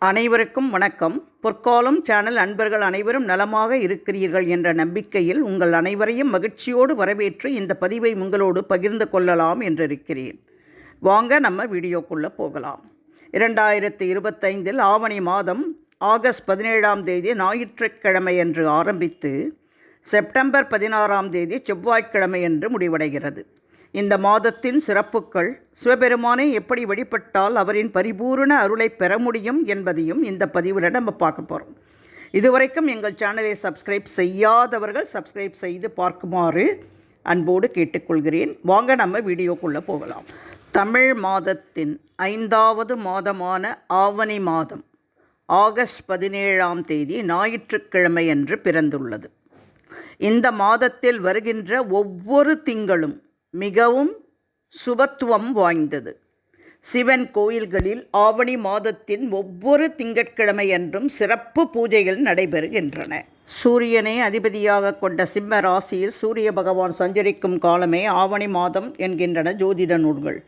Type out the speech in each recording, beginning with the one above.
அனைவருக்கும் வணக்கம். பொற்காலம் சேனல் அன்பர்கள் அனைவரும் நலமாக இருக்கிறீர்கள் என்ற நம்பிக்கையில் உங்கள் அனைவரையும் மகிழ்ச்சியோடு வரவேற்று இந்த பதிவை உங்களோடு பகிர்ந்து கொள்ளலாம் என்றிருக்கிறேன். வாங்க நம்ம வீடியோக்குள்ளே போகலாம். 2025 ஆவணி மாதம் ஆகஸ்ட் 17 ஞாயிற்றுக்கிழமை என்று ஆரம்பித்து செப்டம்பர் 16 செவ்வாய்க்கிழமை என்று முடிவடைகிறது. இந்த மாதத்தின் சிறப்புகள், சிவபெருமானை எப்படி வழிபட்டால் அவரின் பரிபூரண அருளை பெற முடியும் என்பதையும் இந்த பதிவில் நம்ம பார்க்க போகிறோம். இதுவரைக்கும் எங்கள் சேனலை சப்ஸ்கிரைப் செய்யாதவர்கள் சப்ஸ்கிரைப் செய்து பார்க்குமாறு அன்போடு கேட்டுக்கொள்கிறேன். வாங்க நம்ம வீடியோக்குள்ளே போகலாம். தமிழ் மாதத்தின் 5வது மாதமான ஆவணி மாதம் ஆகஸ்ட் 17 ஞாயிற்றுக்கிழமை அன்று பிறந்துள்ளது. இந்த மாதத்தில் வருகின்ற ஒவ்வொரு திங்களும் மிகவும் சுபத்துவம் வாய்ந்தது. சிவன் கோயில்களில் ஆவணி மாதத்தின் ஒவ்வொரு திங்கட்கிழமை அன்றும் சிறப்பு பூஜைகள் நடைபெறுகின்றன. சூரியனை அதிபதியாக கொண்ட சிம்ம ராசியில் சூரிய பகவான் சஞ்சரிக்கும் காலமே ஆவணி மாதம் என்கின்றன ஜோதிட நூல்கள்.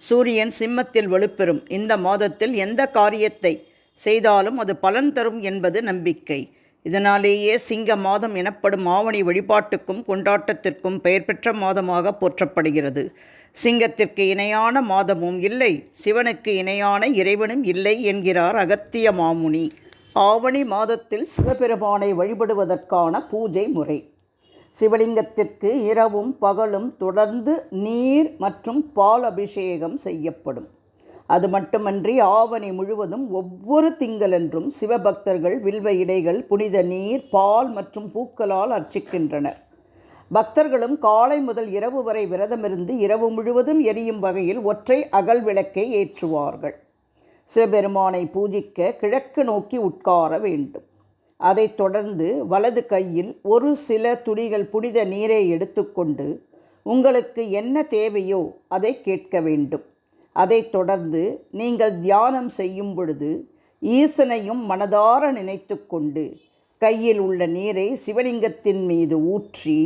சூரியன் சிம்மத்தில் வலுப்பெறும் இந்த மாதத்தில் எந்த காரியத்தை செய்தாலும் அது பலன் தரும் என்பது நம்பிக்கை. இதனாலேயே சிங்க மாதம் எனப்படும் ஆவணி வழிபாட்டுக்கும் கொண்டாட்டத்திற்கும் பெயர் பெற்ற மாதமாக போற்றப்படுகிறது. சிங்கத்திற்கு இணையான மாதமும் இல்லை, சிவனுக்கு இணையான இறைவனும் இல்லை என்கிறார் அகத்திய மாமுனி. ஆவணி மாதத்தில் சிவபெருமானை வழிபடுவதற்கான பூஜை முறை. சிவலிங்கத்திற்கு இரவும் பகலும் தொடர்ந்து நீர் மற்றும் பால் அபிஷேகம் செய்யப்படும். அது மட்டுமன்றி ஆவணி முழுவதும் ஒவ்வொரு திங்களன்றும் சிவபக்தர்கள் வில்வ இலைகள், புனித நீர், பால் மற்றும் பூக்களால் அர்ச்சிக்கின்றனர். பக்தர்களும் காலை முதல் இரவு வரை விரதமிருந்து இரவு முழுவதும் எரியும் வகையில் ஒற்றை அகல் விளக்கை ஏற்றுவார்கள். சிவபெருமானை பூஜிக்க கிழக்கு நோக்கி உட்கார வேண்டும். அதைத் தொடர்ந்து வலது கையில் ஒரு சில துளிகள் புனித நீரை எடுத்துக்கொண்டு உங்களுக்கு என்ன தேவையோ அதை கேட்க வேண்டும். அதைத் தொடர்ந்து நீங்கள் தியானம் செய்யும் பொழுது ஈசனையும் மனதார நினைத்து கொண்டு கையில் உள்ள நீரை சிவலிங்கத்தின் மீது ஊற்றி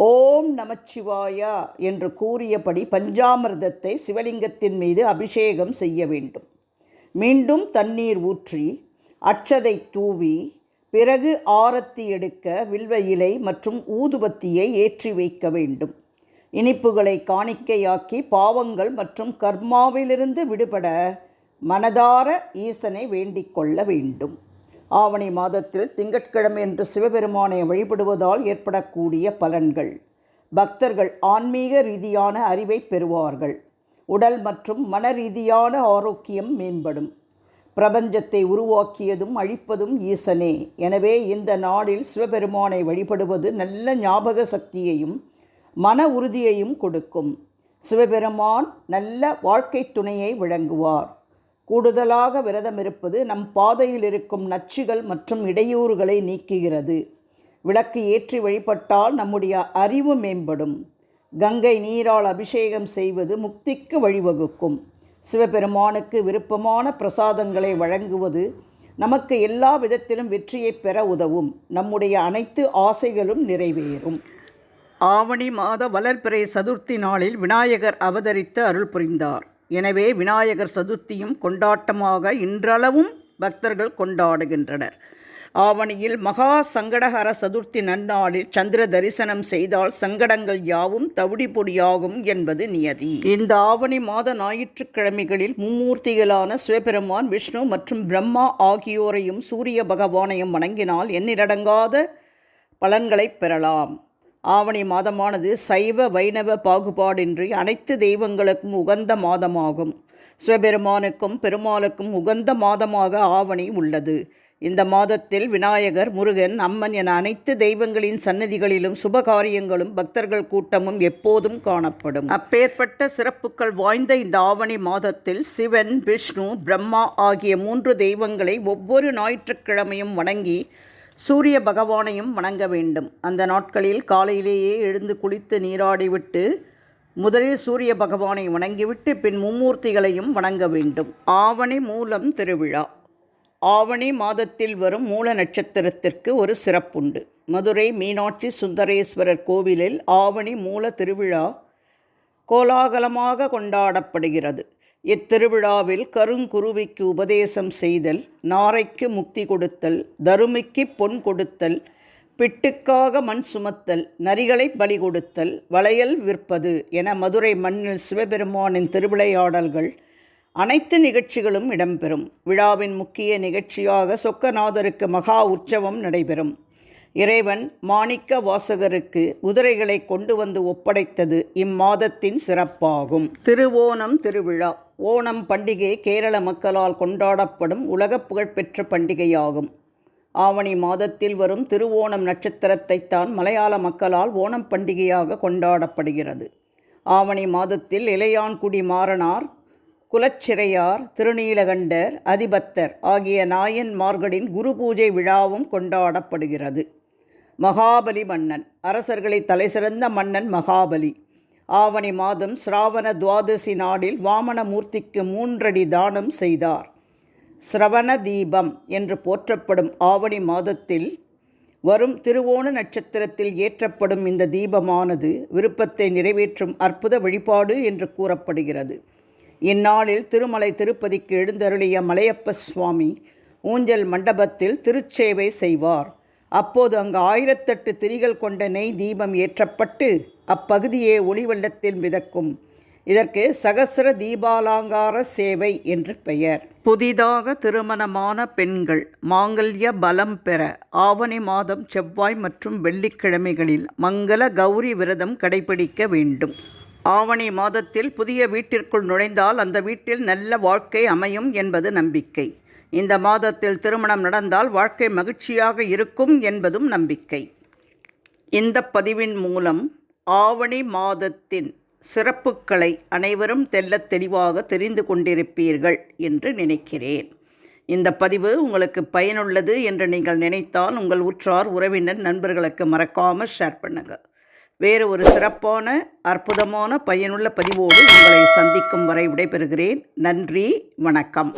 ஓம் நமச்சிவாயா என்று கூறியபடி பஞ்சாமிர்தத்தை சிவலிங்கத்தின் மீது அபிஷேகம் செய்ய வேண்டும். மீண்டும் தண்ணீர் ஊற்றி அட்சதை தூவி பிறகு ஆரத்தி எடுக்க வில்வ இலை மற்றும் ஊதுபத்தியை ஏற்றி வைக்க வேண்டும். இனிப்புகளை காணிக்கையாக்கி பாவங்கள் மற்றும் கர்மாவிலிருந்து விடுபட மனதார ஈசனை வேண்டிக் கொள்ள வேண்டும். ஆவணி மாதத்தில் திங்கட்கிழமை என்று சிவபெருமானை வழிபடுவதால் ஏற்படக்கூடிய பலன்கள். பக்தர்கள் ஆன்மீக ரீதியான அறிவை பெறுவார்கள். உடல் மற்றும் மன ரீதியான ஆரோக்கியம் மேம்படும். பிரபஞ்சத்தை உருவாக்கியதும் அழிப்பதும் ஈசனே. எனவே இந்த நாளில் சிவபெருமானை வழிபடுவது நல்ல ஞாபக சக்தியையும் மன உறுதியையும் கொடுக்கும். சிவபெருமான் நல்ல வாழ்க்கை துணையை வழங்குவார். கூடுதலாக விரதமிருப்பது நம் பாதையில் இருக்கும் நச்சுகள் மற்றும் இடையூறுகளை நீக்குகிறது. விளக்கு ஏற்றி வழிபட்டால் நம்முடைய அறிவு மேம்படும். கங்கை நீரால் அபிஷேகம் செய்வது முக்திக்கு வழிவகுக்கும். சிவபெருமானுக்கு விருப்பமான பிரசாதங்களை வழங்குவது நமக்கு எல்லா விதத்திலும் வெற்றியை பெற உதவும். நம்முடைய அனைத்து ஆசைகளும் நிறைவேறும். ஆவணி மாத வளர்பிறை சதுர்த்தி நாளில் விநாயகர் அவதரித்து அருள் புரிந்தார். எனவே விநாயகர் சதுர்த்தியும் கொண்டாட்டமாக இன்றளவும் பக்தர்கள் கொண்டாடுகின்றனர். ஆவணியில் மகா சங்கடஹர சதுர்த்தி நன்னாளில் சந்திர தரிசனம் செய்தால் சங்கடங்கள் யாவும் தவிடி பொடியாகும் என்பது நியதி. இந்த ஆவணி மாத ஞாயிற்றுக்கிழமைகளில் மும்மூர்த்திகளான சிவபெருமான், விஷ்ணு மற்றும் பிரம்மா ஆகியோரையும் சூரிய பகவானையும் வணங்கினால் எண்ணிலடங்காத பலன்களை பெறலாம். ஆவணி மாதமானது சைவ வைணவ பாகுபாடின்றி அனைத்து தெய்வங்களுக்கும் உகந்த மாதமாகும். சிவபெருமானுக்கும் பெருமாளுக்கும் உகந்த மாதமாக ஆவணி உள்ளது. இந்த மாதத்தில் விநாயகர், முருகன், அம்மன் என அனைத்து தெய்வங்களின் சன்னதிகளிலும் சுபகாரியங்களும் பக்தர்கள் கூட்டமும் எப்போதும் காணப்படும். அப்பேற்பட்ட சிறப்புகள் வாய்ந்த இந்த ஆவணி மாதத்தில் சிவன், விஷ்ணு, பிரம்மா ஆகிய 3 தெய்வங்களை ஒவ்வொரு ஞாயிற்றுக்கிழமையும் வணங்கி சூரிய பகவானையும் வணங்க வேண்டும். அந்த நாட்களில் காலையிலேயே எழுந்து குளித்து நீராடிவிட்டு முதலில் சூரிய பகவானை வணங்கிவிட்டு பின் மும்மூர்த்திகளையும் வணங்க வேண்டும். ஆவணி மூலம் திருவிழா. ஆவணி மாதத்தில் வரும் மூல நட்சத்திரத்திற்கு ஒரு சிறப்புண்டு. மதுரை மீனாட்சி சுந்தரேஸ்வரர் கோவிலில் ஆவணி மூல திருவிழா கோலாகலமாக கொண்டாடப்படுகிறது. இத்திருவிழாவில் கருங்குருவிக்கு உபதேசம் செய்தல், நாரைக்கு முக்தி கொடுத்தல், தருமிக்கு பொன் கொடுத்தல், பிட்டுக்காக மண் சுமத்தல், நரிகளை பலி கொடுத்தல், வளையல் விற்பது என மதுரை மண்ணில் சிவபெருமானின் திருவிளையாடல்கள் அனைத்து நிகழ்ச்சிகளும் இடம்பெறும். விழாவின் முக்கிய நிகழ்ச்சியாக சொக்கநாதருக்கு மகா உற்சவம் நடைபெறும். இறைவன் மாணிக்க வாசகருக்கு குதிரைகளை கொண்டு வந்து ஒப்படைத்தது இம்மாதத்தின் சிறப்பாகும். திருவோணம் திருவிழா. ஓணம் பண்டிகை கேரள மக்களால் கொண்டாடப்படும் உலக புகழ்பெற்ற பண்டிகையாகும். ஆவணி மாதத்தில் வரும் திருவோணம் நட்சத்திரத்தைத்தான் மலையாள மக்களால் ஓணம் பண்டிகையாக கொண்டாடப்படுகிறது. ஆவணி மாதத்தில் இளையான்குடி மாறனார், குலச்சிறையார், திருநீலகண்டர், அதிபத்தர் ஆகிய நாயன்மார்களின் குரு பூஜை விழாவும் கொண்டாடப்படுகிறது. மகாபலி மன்னன். அரசர்களை தலைசிறந்த மன்னன் மகாபலி. ஆவணி மாதம் சிராவண துவாதசி நாளில் வாமனமூர்த்திக்கு 3 அடி தானம் செய்தார். சிரவண தீபம் என்று போற்றப்படும் ஆவணி மாதத்தில் வரும் திருவோண நட்சத்திரத்தில் ஏற்றப்படும் இந்த தீபமானது விருப்பத்தை நிறைவேற்றும் அற்புத வழிபாடு என்று கூறப்படுகிறது. இந்நாளில் திருமலை திருப்பதிக்கு எழுந்தருளிய மலையப்ப சுவாமி ஊஞ்சல் மண்டபத்தில் திருச்சேவை செய்வார். அப்போது அங்கு 1008 திரிகள் கொண்ட நெய் தீபம் ஏற்றப்பட்டு அப்பகுதியே ஒளி வெள்ளத்தில் மிதக்கும். இதற்கு சகசிர தீபாலங்கார சேவை என்று பெயர். புதிதாக திருமணமான பெண்கள் மாங்கல்ய பலம் பெற ஆவணி மாதம் செவ்வாய் மற்றும் வெள்ளிக்கிழமைகளில் மங்கள கௌரி விரதம் கடைபிடிக்க வேண்டும். ஆவணி மாதத்தில் புதிய வீட்டிற்குள் நுழைந்தால் அந்த வீட்டில் நல்ல வாழ்க்கை அமையும் என்பது நம்பிக்கை. இந்த மாதத்தில் திருமணம் நடந்தால் வாழ்க்கை மகிழ்ச்சியாக இருக்கும் என்பதும் நம்பிக்கை. இந்த பதிவின் மூலம் ஆவணி மாதத்தின் சிறப்புகளை அனைவரும் தெள்ளத் தெளிவாக தெரிந்து கொண்டிருப்பீர்கள் என்று நினைக்கிறேன். இந்த பதிவு உங்களுக்கு பயனுள்ளது என்று நீங்கள் நினைத்தால் உங்கள் உற்றார் உறவினர் நண்பர்களுக்கு மறக்காமல் ஷேர் பண்ணுங்கள். வேறு ஒரு சிறப்பான அற்புதமான பயனுள்ள பதிவோடு உங்களை சந்திக்கும் வரை விடைபெறுகிறேன். நன்றி, வணக்கம்.